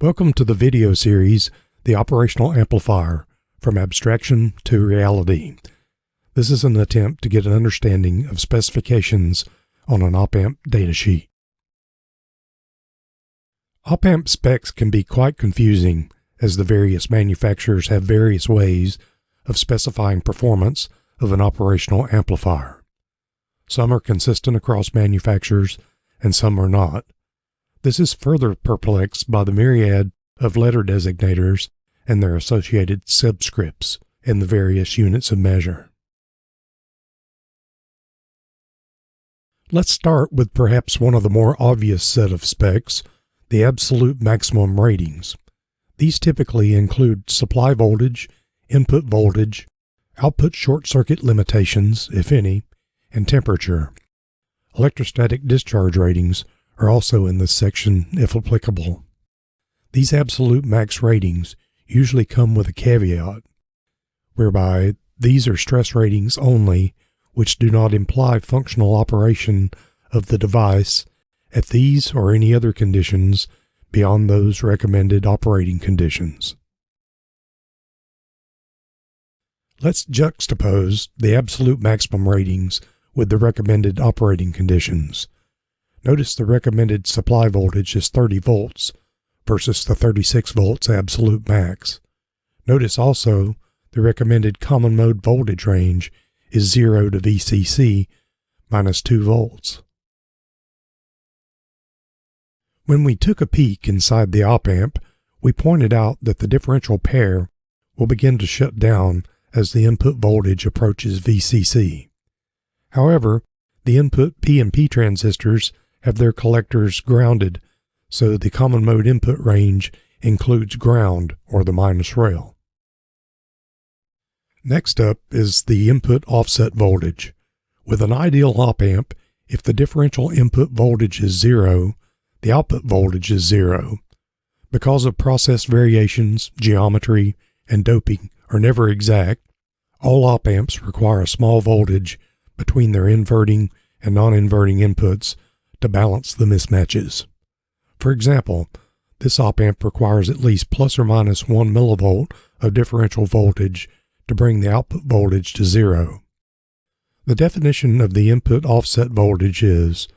Welcome to the video series, The Operational Amplifier, From Abstraction to Reality. This is an attempt to get an understanding of specifications on an op-amp datasheet. Op-amp specs can be quite confusing, as the various manufacturers have various ways of specifying performance of an operational amplifier. Some are consistent across manufacturers, and some are not. This is further perplexed by the myriad of letter designators and their associated subscripts in the various units of measure. Let's start with perhaps one of the more obvious set of specs, the absolute maximum ratings. These typically include supply voltage, input voltage, output short circuit limitations, if any, and temperature. Electrostatic discharge ratings are also in this section if applicable. These absolute max ratings usually come with a caveat, whereby these are stress ratings only, which do not imply functional operation of the device at these or any other conditions beyond those recommended operating conditions. Let's juxtapose the absolute maximum ratings with the recommended operating conditions. Notice the recommended supply voltage is 30 volts versus the 36 volts absolute max. Notice also the recommended common mode voltage range is 0 to VCC minus 2 volts. When we took a peek inside the op-amp, we pointed out that the differential pair will begin to shut down as the input voltage approaches VCC. However, the input P&P transistors have their collectors grounded, so the common mode input range includes ground or the minus rail. Next up is the input offset voltage. With an ideal op-amp, if the differential input voltage is 0, the output voltage is 0. Because of process variations, geometry, and doping are never exact, all op-amps require a small voltage between their inverting and non-inverting inputs to balance the mismatches. For example, this op-amp requires at least plus or minus 1 millivolt of differential voltage to bring the output voltage to 0. The definition of the input offset voltage is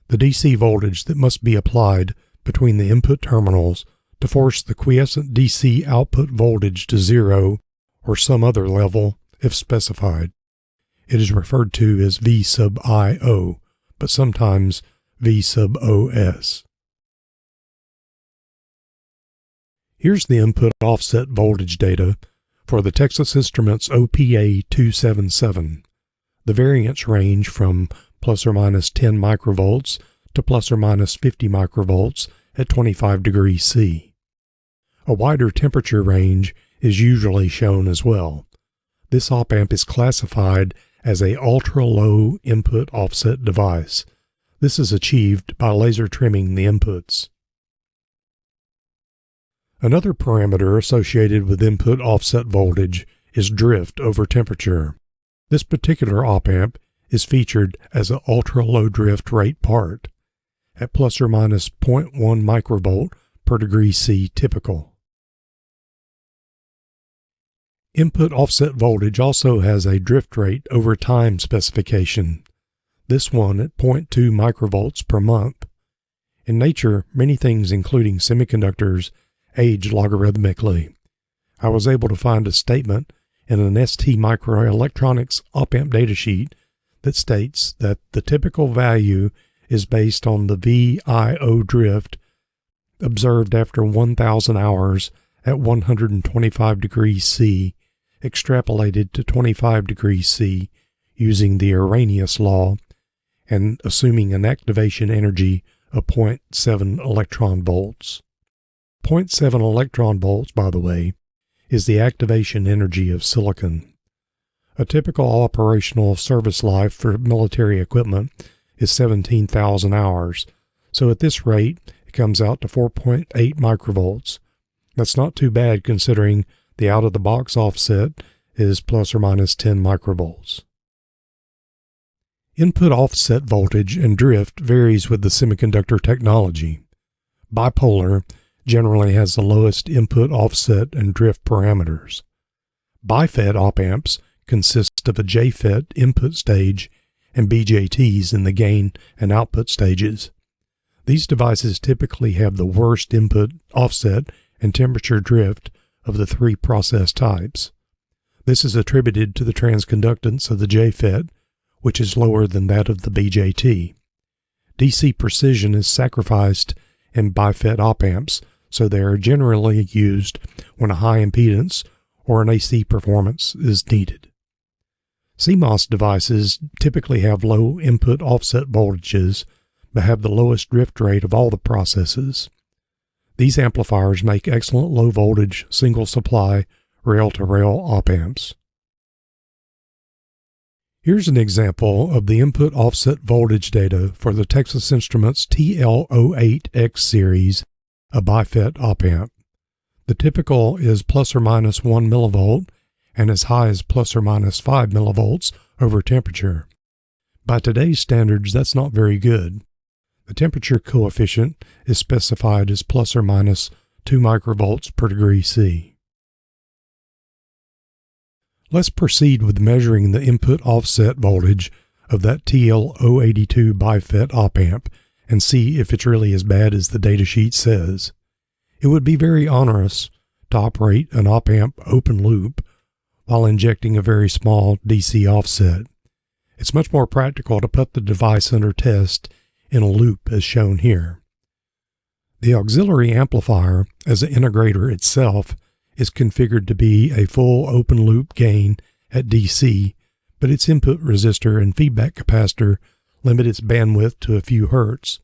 the DC voltage that must be applied between the input terminals to force the quiescent DC output voltage to 0 or some other level if specified. It is referred to as V sub IO, but sometimes V sub OS. Here's the input offset voltage data for the Texas Instruments OPA 277. The variance range from plus or minus 10 microvolts to plus or minus 50 microvolts at 25 degrees C. A wider temperature range is usually shown as well. This op-amp is classified as a ultra-low input offset device. This is achieved by laser trimming the inputs. Another parameter associated with input offset voltage is drift over temperature. This particular op-amp is featured as an ultra-low drift rate part, at plus or minus 0.1 microvolt per degree C typical. Input offset voltage also has a drift rate over time specification, this one at 0.2 microvolts per month. In nature, many things including semiconductors age logarithmically. I was able to find a statement in an ST Microelectronics op-amp datasheet that states that the typical value is based on the VIO drift observed after 1,000 hours at 125 degrees C, extrapolated to 25 degrees C using the Arrhenius law and assuming an activation energy of 0.7 electron volts. 0.7 electron volts, by the way, is the activation energy of silicon. A typical operational service life for military equipment is 17,000 hours, so at this rate it comes out to 4.8 microvolts. That's not too bad considering the out-of-the-box offset is plus or minus 10 microvolts. Input offset voltage and drift varies with the semiconductor technology. Bipolar generally has the lowest input offset and drift parameters. Bifet op-amps consist of a JFET input stage and BJTs in the gain and output stages. These devices typically have the worst input offset and temperature drift of the three process types. This is attributed to the transconductance of the JFET, which is lower than that of the BJT. DC precision is sacrificed in Bifet op-amps, so they are generally used when a high impedance or an AC performance is needed. CMOS devices typically have low input offset voltages, but have the lowest drift rate of all the processes. These amplifiers make excellent low voltage single supply rail-to-rail op-amps. Here's an example of the input offset voltage data for the Texas Instruments TL08X series, a Bifet op-amp. The typical is plus or minus 1 millivolt and as high as plus or minus 5 millivolts over temperature. By today's standards, that's not very good. The temperature coefficient is specified as plus or minus 2 microvolts per degree C. Let's proceed with measuring the input offset voltage of that TL082 Bifet op-amp and see if it's really as bad as the datasheet says. It would be very onerous to operate an op-amp open loop while injecting a very small DC offset. It's much more practical to put the device under test in a loop as shown here. The auxiliary amplifier as an integrator itself is configured to be a full open loop gain at DC, but its input resistor and feedback capacitor limit its bandwidth to a few hertz.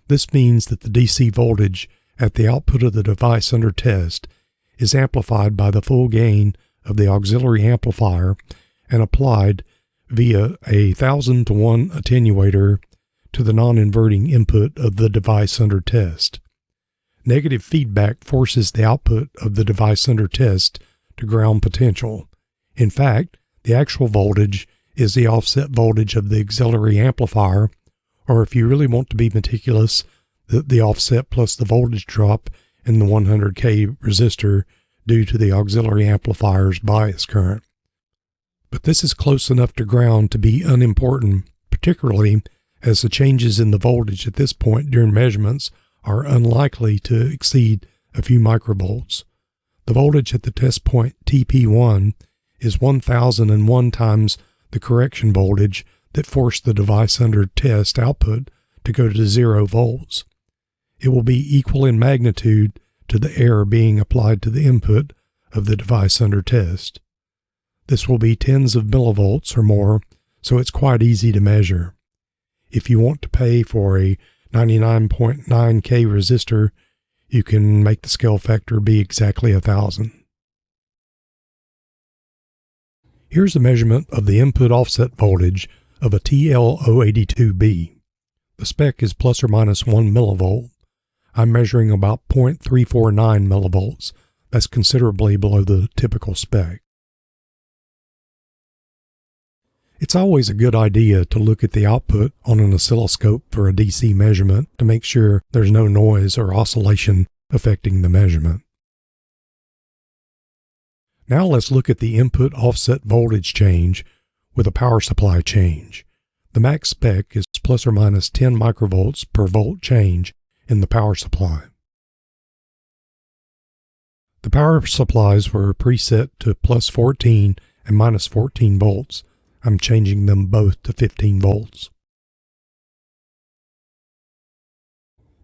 This means that the DC voltage at the output of the device under test is amplified by the full gain of the auxiliary amplifier and applied via a 1000 to 1 attenuator to the non-inverting input of the device under test. Negative feedback forces the output of the device under test to ground potential. In fact, the actual voltage is the offset voltage of the auxiliary amplifier, or if you really want to be meticulous, the offset plus the voltage drop in the 100K resistor due to the auxiliary amplifier's bias current. But this is close enough to ground to be unimportant, particularly as the changes in the voltage at this point during measurements are unlikely to exceed a few microvolts. The voltage at the test point TP1 is 1001 times the correction voltage that forced the device under test output to go to 0 volts. It will be equal in magnitude to the error being applied to the input of the device under test. This will be tens of millivolts or more, so it's quite easy to measure. If you want to pay for a 99.9K resistor, you can make the scale factor be exactly 1000. Here's a measurement of the input offset voltage of a TL082B. The spec is plus or minus 1 millivolt. I'm measuring about 0.349 millivolts. That's considerably below the typical spec. It's always a good idea to look at the output on an oscilloscope for a DC measurement to make sure there's no noise or oscillation affecting the measurement. Now let's look at the input offset voltage change with a power supply change. The max spec is plus or minus 10 microvolts per volt change in the power supply. The power supplies were preset to plus 14 and minus 14 volts. I'm changing them both to 15 volts.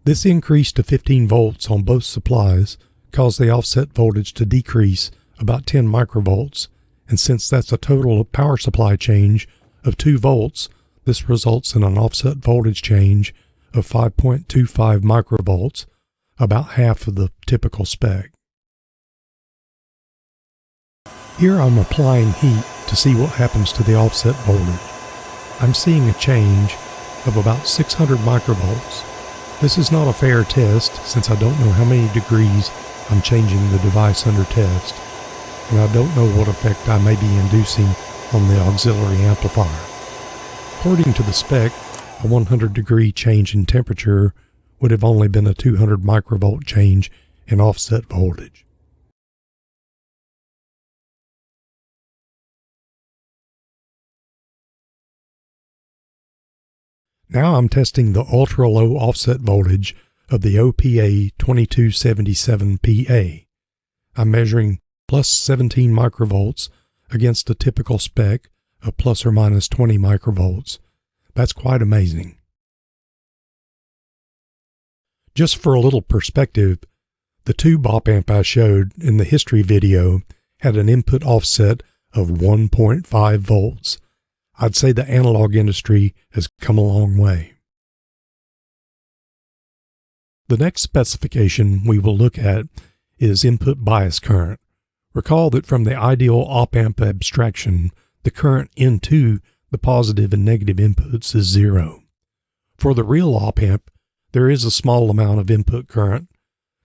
This increase to 15 volts on both supplies caused the offset voltage to decrease about 10 microvolts, and since that's a total power supply change of 2 volts, this results in an offset voltage change of 5.25 microvolts, about half of the typical spec. Here I'm applying heat to see what happens to the offset voltage. I'm seeing a change of about 600 microvolts. This is not a fair test since I don't know how many degrees I'm changing the device under test, and I don't know what effect I may be inducing on the auxiliary amplifier. According to the spec, a 100 degree change in temperature would have only been a 200 microvolt change and offset voltage. Now I'm testing the ultra-low offset voltage of the OPA 2277PA. I'm measuring plus 17 microvolts against a typical spec of plus or minus 20 microvolts. That's quite amazing. Just for a little perspective, the tube op-amp I showed in the history video had an input offset of 1.5 volts. I'd say the analog industry has come a long way. The next specification we will look at is input bias current. Recall that from the ideal op-amp abstraction, the current into the positive and negative inputs is 0. For the real op-amp, there is a small amount of input current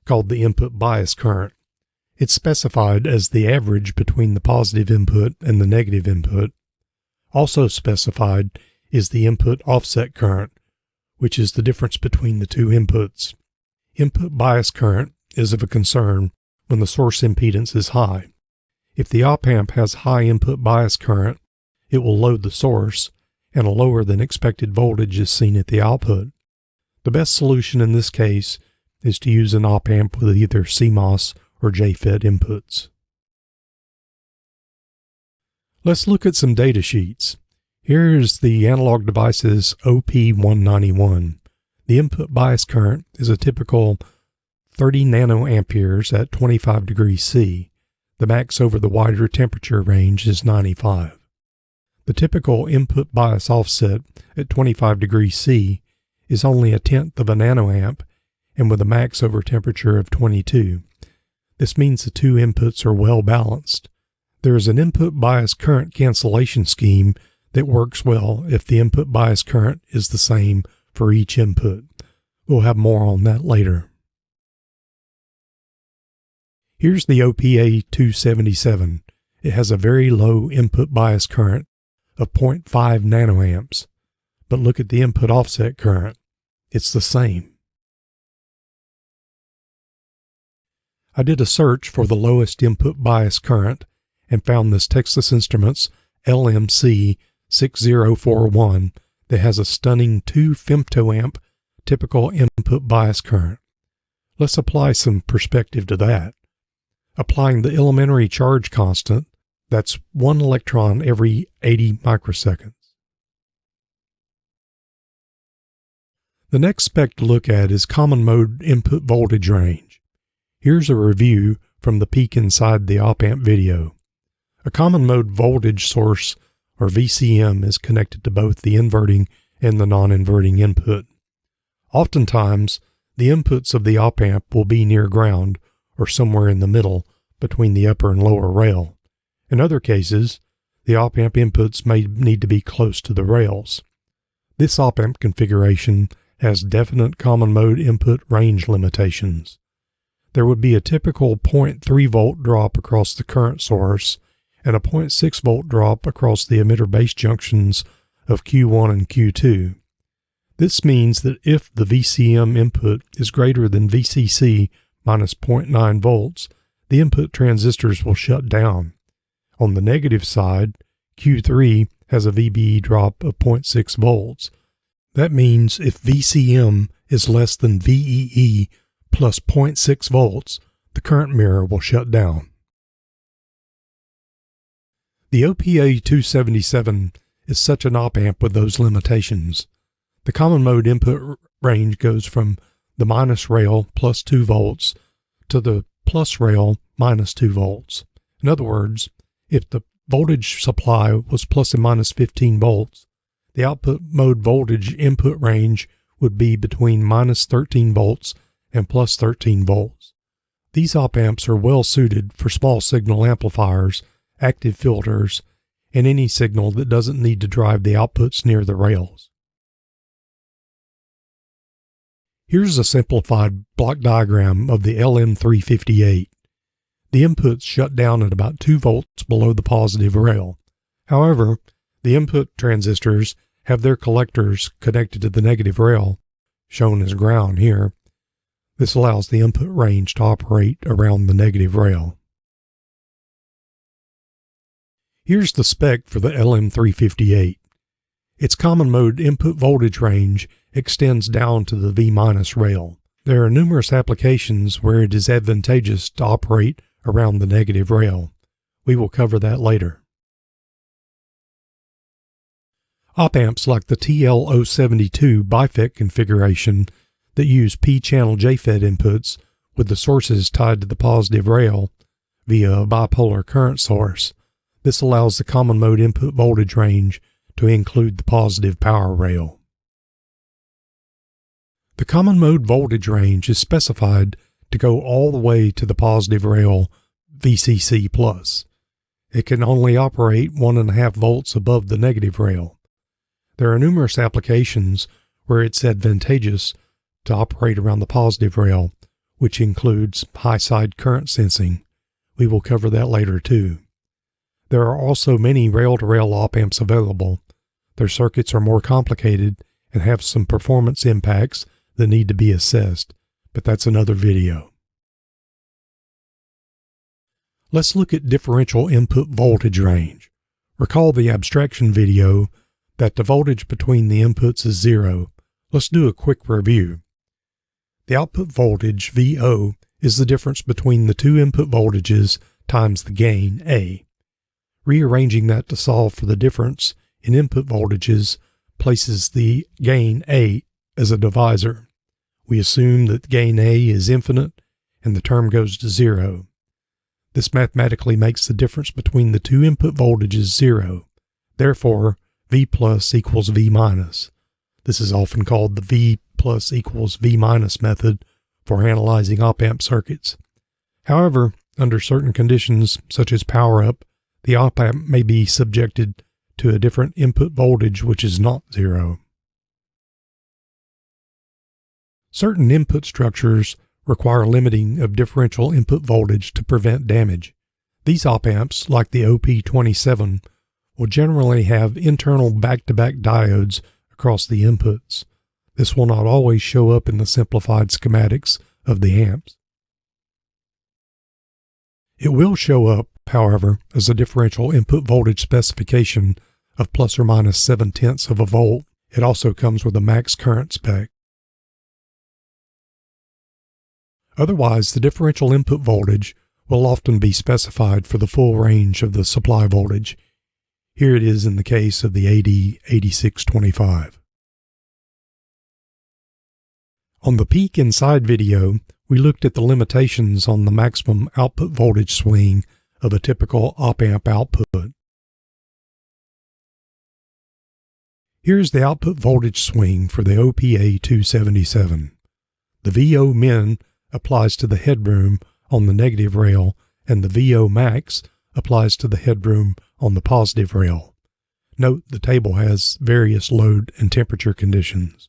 called the input bias current. It's specified as the average between the positive input and the negative input. Also specified is the input offset current, which is the difference between the two inputs. Input bias current is of a concern when the source impedance is high. If the op-amp has high input bias current, it will load the source, and a lower than expected voltage is seen at the output. The best solution in this case is to use an op-amp with either CMOS or JFET inputs. Let's look at some data sheets. Here is the Analog Devices OP191. The input bias current is a typical 30 nanoamperes at 25 degrees C. The max over the wider temperature range is 95. The typical input bias offset at 25 degrees C is only 1/10 of a nanoamp and with a max over temperature of 22. This means the two inputs are well balanced. There is an input bias current cancellation scheme that works well if the input bias current is the same for each input. We'll have more on that later. Here's the OPA 277. It has a very low input bias current of 0.5 nanoamps. But look at the input offset current. It's the same. I did a search for the lowest input bias current and found this Texas Instruments LMC 6041 that has a stunning 2 femtoamp typical input bias current. Let's apply some perspective to that. Applying the elementary charge constant, that's 1 electron every 80 microseconds. The next spec to look at is common mode input voltage range. Here's a review from the peek inside the op-amp video. A common mode voltage source, or VCM, is connected to both the inverting and the non-inverting input. Oftentimes, the inputs of the op-amp will be near ground or somewhere in the middle between the upper and lower rail. In other cases, the op-amp inputs may need to be close to the rails. This op-amp configuration has definite common mode input range limitations. There would be a typical 0.3 volt drop across the current source and a 0.6 volt drop across the emitter base junctions of Q1 and Q2. This means that if the VCM input is greater than VCC minus 0.9 volts, the input transistors will shut down. On the negative side, Q3 has a VBE drop of 0.6 volts. That means if VCM is less than VEE plus 0.6 volts, the current mirror will shut down. The OPA 277 is such an op-amp with those limitations. The common mode input range goes from the minus rail plus 2 volts to the plus rail minus 2 volts. In other words, if the voltage supply was plus and minus 15 volts, the output mode voltage input range would be between minus 13 volts and plus 13 volts. These op-amps are well suited for small signal amplifiers, active filters, and any signal that doesn't need to drive the outputs near the rails. Here's a simplified block diagram of the LM358. The inputs shut down at about 2 volts below the positive rail. However, the input transistors have their collectors connected to the negative rail, shown as ground here. This allows the input range to operate around the negative rail. Here's the spec for the LM358. Its common mode input voltage range extends down to the V- rail. There are numerous applications where it is advantageous to operate around the negative rail. We will cover that later. Op-amps like the TL072 BiFET configuration that use P-channel JFET inputs with the sources tied to the positive rail via a bipolar current source. This allows the common mode input voltage range to include the positive power rail. The common mode voltage range is specified to go all the way to the positive rail VCC+. It can only operate 1.5 volts above the negative rail. There are numerous applications where it's advantageous to operate around the positive rail, which includes high side current sensing. We will cover that later too. There are also many rail-to-rail op-amps available. Their circuits are more complicated and have some performance impacts that need to be assessed, but that's another video. Let's look at differential input voltage range. Recall the abstraction video that the voltage between the inputs is 0. Let's do a quick review. The output voltage, VO, is the difference between the two input voltages times the gain, A. Rearranging that to solve for the difference in input voltages places the gain A as a divisor. We assume that gain A is infinite and the term goes to 0. This mathematically makes the difference between the two input voltages 0. Therefore, V plus equals V minus. This is often called the V plus equals V minus method for analyzing op-amp circuits. However, under certain conditions, such as power up, the op-amp may be subjected to a different input voltage which is not 0. Certain input structures require limiting of differential input voltage to prevent damage. These op-amps, like the OP27, will generally have internal back-to-back diodes across the inputs. This will not always show up in the simplified schematics of the amps. It will show up, however, as a differential input voltage specification of plus or minus 0.7 of a volt. It also comes with a max current spec. Otherwise, the differential input voltage will often be specified for the full range of the supply voltage. Here it is in the case of the AD8625. On the peak inside video, we looked at the limitations on the maximum output voltage swing of a typical op-amp output. Here's the output voltage swing for the OPA277. The VO min applies to the headroom on the negative rail, and the VO max applies to the headroom on the positive rail. Note the table has various load and temperature conditions.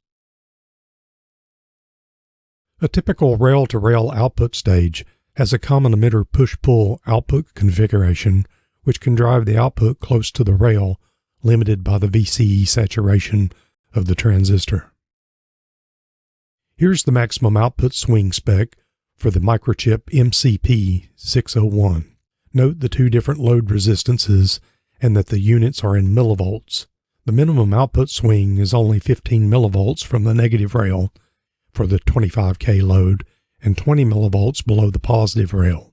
A typical rail-to-rail output stage has a common emitter push-pull output configuration, which can drive the output close to the rail, limited by the VCE saturation of the transistor. Here's the maximum output swing spec for the microchip MCP601. Note the two different load resistances and that the units are in millivolts. The minimum output swing is only 15 millivolts from the negative rail for the 25K load and 20 millivolts below the positive rail.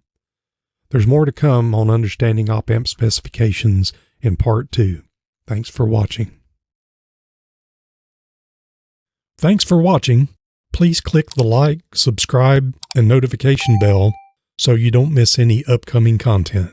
There's more to come on understanding op-amp specifications in Part 2. Thanks for watching. Thanks for watching. Please click the like, subscribe, and notification bell so you don't miss any upcoming content.